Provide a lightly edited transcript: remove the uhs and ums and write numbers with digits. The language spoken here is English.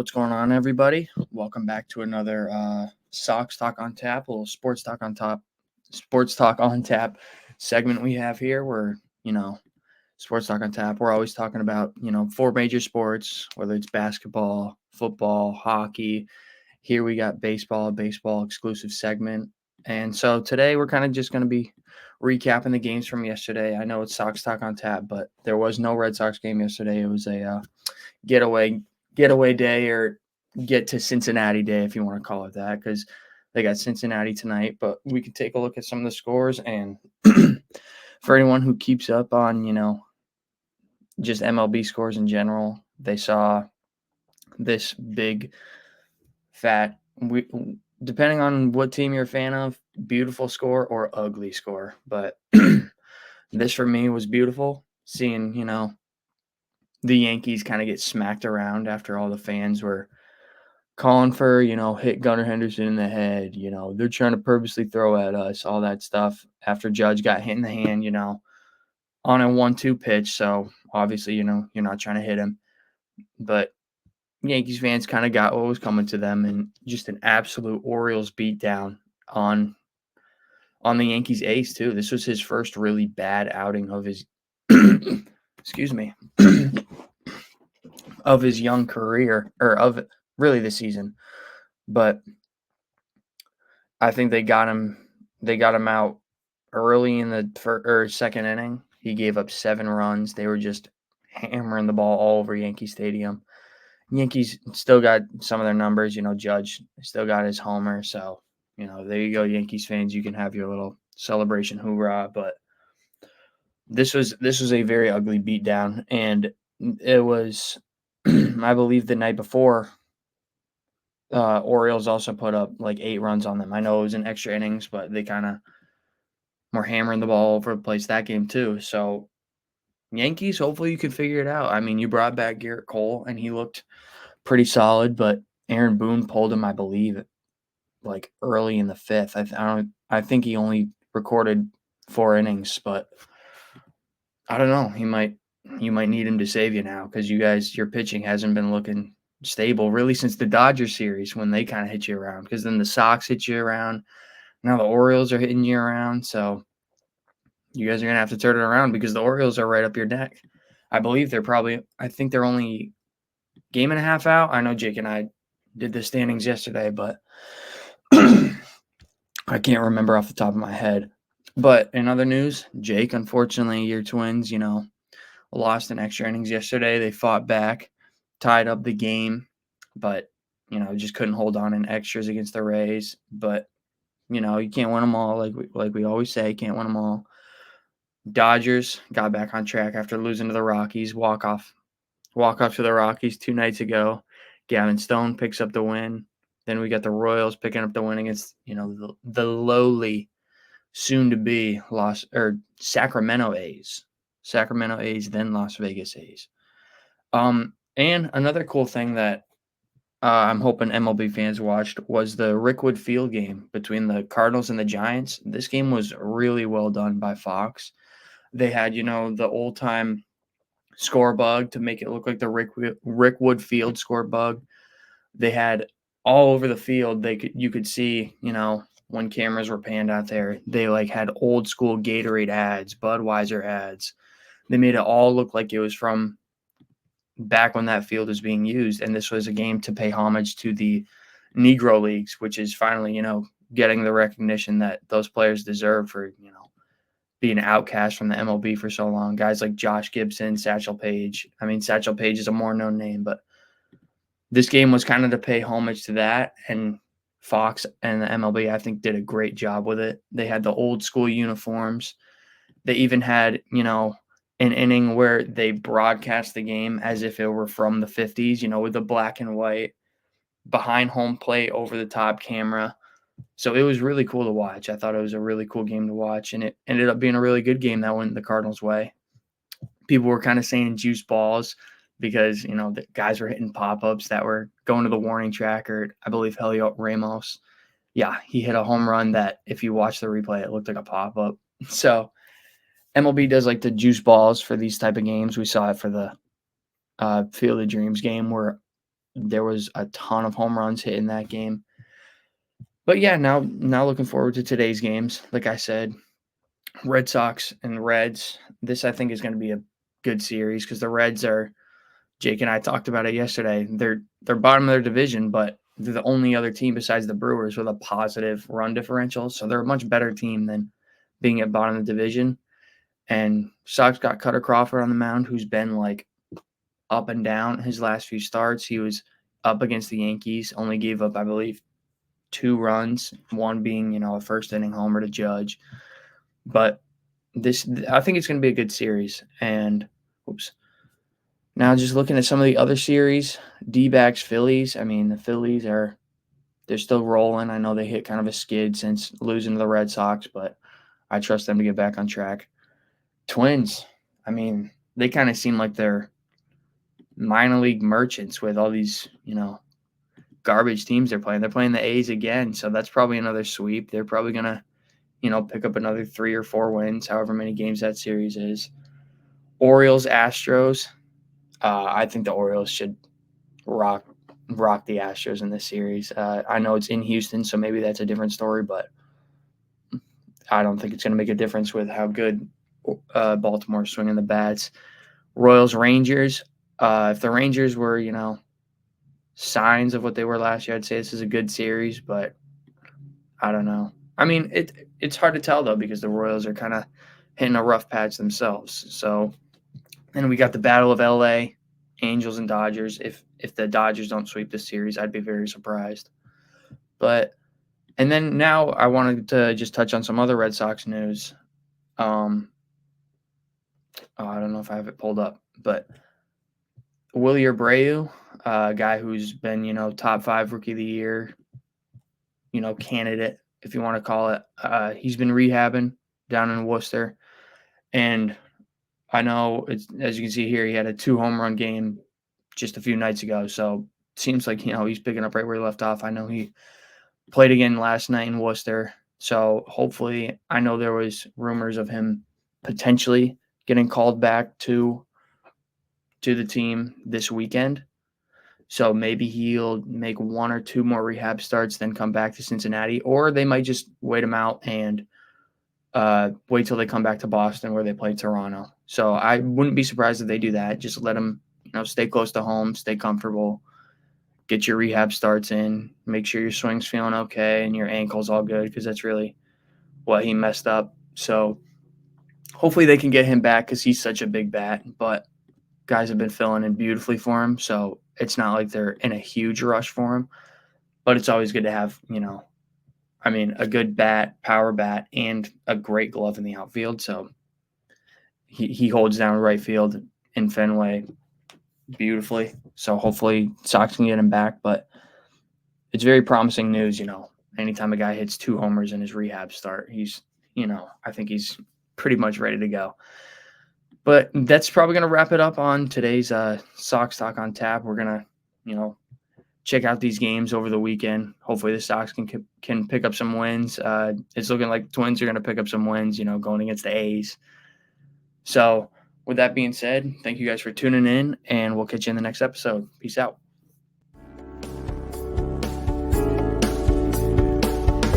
What's going on, everybody? Welcome back to another Sox Talk on Tap, a little sports talk on tap segment we have here. Where sports talk on tap. We're always talking about four major sports, whether it's basketball, football, hockey. Here we got baseball, baseball exclusive segment, and so today we're kind of just going to be recapping the games from yesterday. I know it's Sox Talk on Tap, but there was no Red Sox game yesterday. It was a getaway day, or get to Cincinnati day, if you want to call it that, because they got Cincinnati tonight. But we can take a look at some of the scores, and for anyone who keeps up on just MLB scores in general, they saw this big fat, depending on what team you're a fan of, beautiful score or ugly score. But this for me was beautiful, seeing the Yankees kind of get smacked around after all the fans were calling for, hit Gunnar Henderson in the head. They're trying to purposely throw at us, all that stuff. After Judge got hit in the hand, on a 1-2 pitch. So obviously, you're not trying to hit him. But Yankees fans kind of got what was coming to them, and just an absolute Orioles beatdown on the Yankees ace, too. This was his first really bad outing of his excuse me. Of his young career, or of really the season. But I think they got him out early in the second inning. He gave up 7 runs. They were just hammering the ball all over Yankee Stadium. Yankees still got some of their numbers. Judge still got his homer. So, there you go, Yankees fans. You can have your little celebration hoorah. But this was a very ugly beatdown, and it was, I believe, the night before. Orioles also put up like 8 runs on them. I know it was in extra innings, but they kind of were hammering the ball over the place that game too. So Yankees, hopefully you can figure it out. I mean, you brought back Garrett Cole, and he looked pretty solid, but Aaron Boone pulled him, I believe, like early in the 5th. I think he only recorded 4 innings, but I don't know. You might need him to save you now, because your pitching hasn't been looking stable really since the Dodgers series, when they kind of hit you around, because then the Sox hit you around. Now the Orioles are hitting you around. So you guys are going to have to turn it around, because the Orioles are right up your neck. I think they're only game and a half out. I know Jake and I did the standings yesterday, but I can't remember off the top of my head. But in other news, Jake, unfortunately, your Twins, lost in extra innings yesterday. They fought back, tied up the game, but, just couldn't hold on in extras against the Rays. But, you can't win them all. Like we always say, can't win them all. Dodgers got back on track after losing to the Rockies. Walk off to the Rockies 2 nights ago. Gavin Stone picks up the win. Then we got the Royals picking up the win against, the lowly, soon-to-be Sacramento A's. Sacramento A's, then Las Vegas A's. And another cool thing that I'm hoping MLB fans watched was the Rickwood Field game between the Cardinals and the Giants. This game was really well done by Fox. They had, the old-time score bug to make it look like the Rickwood Field score bug. They had all over the field. You could see, when cameras were panned out there, they had old school Gatorade ads, Budweiser ads. They made it all look like it was from back when that field was being used. And this was a game to pay homage to the Negro Leagues, which is finally, getting the recognition that those players deserve for, being outcast from the MLB for so long. Guys like Josh Gibson, Satchel Paige. I mean, Satchel Paige is a more known name, but this game was kind of to pay homage to that. And Fox and the MLB, I think, did a great job with it. They had the old school uniforms. They even had, an inning where they broadcast the game as if it were from the 50s, with the black and white behind home plate over the top camera. So it was really cool to watch. I thought it was a really cool game to watch, and it ended up being a really good game that went the Cardinals' way. People were kind of saying juice balls because, the guys were hitting pop-ups that were going to the warning track, or I believe Heliot Ramos. Yeah, he hit a home run that if you watch the replay, it looked like a pop-up. So MLB does like the juice balls for these type of games. We saw it for the Field of Dreams game where There was a ton of home runs hit in that game. But yeah, now looking forward to today's games. Like I said, Red Sox and Reds. This I think is going to be a good series because the Reds are. Jake and I talked about it yesterday. They're bottom of their division, but they're the only other team besides the Brewers with a positive run differential. So they're a much better team than being at bottom of the division. And Sox got Cutter Crawford on the mound, who's been like up and down his last few starts. He was up against the Yankees, only gave up, I believe, 2 runs, one being, a first inning homer to Judge. But I think it's going to be a good series. And oops. Now just looking at some of the other series, D-backs, Phillies. I mean, the Phillies they're still rolling. I know they hit kind of a skid since losing to the Red Sox, but I trust them to get back on track. Twins. I mean, they kind of seem like they're minor league merchants with all these, garbage teams they're playing. They're playing the A's again, so that's probably another sweep. They're probably gonna, pick up another 3 or 4 wins, however many games that series is. Orioles, Astros. I think the Orioles should rock the Astros in this series. I know it's in Houston, so maybe that's a different story, but I don't think it's going to make a difference with how good Baltimore's swinging the bats. Royals, Rangers. If the Rangers were, signs of what they were last year, I'd say this is a good series, but I don't know. I mean, it's hard to tell though because the Royals are kind of hitting a rough patch themselves. So, and we got the Battle of LA, Angels and Dodgers. If the Dodgers don't sweep this series, I'd be very surprised. But and then now I wanted to just touch on some other Red Sox news. I don't know if I have it pulled up, but Willie Abreu, a guy who's been, top 5 rookie of the year, candidate, if you want to call it. He's been rehabbing down in Worcester. And I know, as you can see here, he had a 2-home run game just a few nights ago. So it seems like, he's picking up right where he left off. I know he played again last night in Worcester. So hopefully, I know there was rumors of him potentially getting called back to the team this weekend. So maybe he'll make 1 or 2 more rehab starts, then come back to Cincinnati, or they might just wait him out and wait till they come back to Boston where they play Toronto. So I wouldn't be surprised if they do that. Just let him, stay close to home, stay comfortable, get your rehab starts in, make sure your swing's feeling okay and your ankle's all good because that's really what he messed up. So hopefully they can get him back because he's such a big bat. But guys have been filling in beautifully for him, so it's not like they're in a huge rush for him. But it's always good to have, a good bat, power bat, and a great glove in the outfield. So he holds down right field in Fenway beautifully. So hopefully Sox can get him back. But it's very promising news, anytime a guy hits 2 homers in his rehab start, he's, I think he's pretty much ready to go. But that's probably going to wrap it up on today's Sox Talk on Tap. We're going to, check out these games over the weekend. Hopefully the Sox can pick up some wins. It's looking like Twins are going to pick up some wins, going against the A's. So with that being said, thank you guys for tuning in, and we'll catch you in the next episode. Peace out.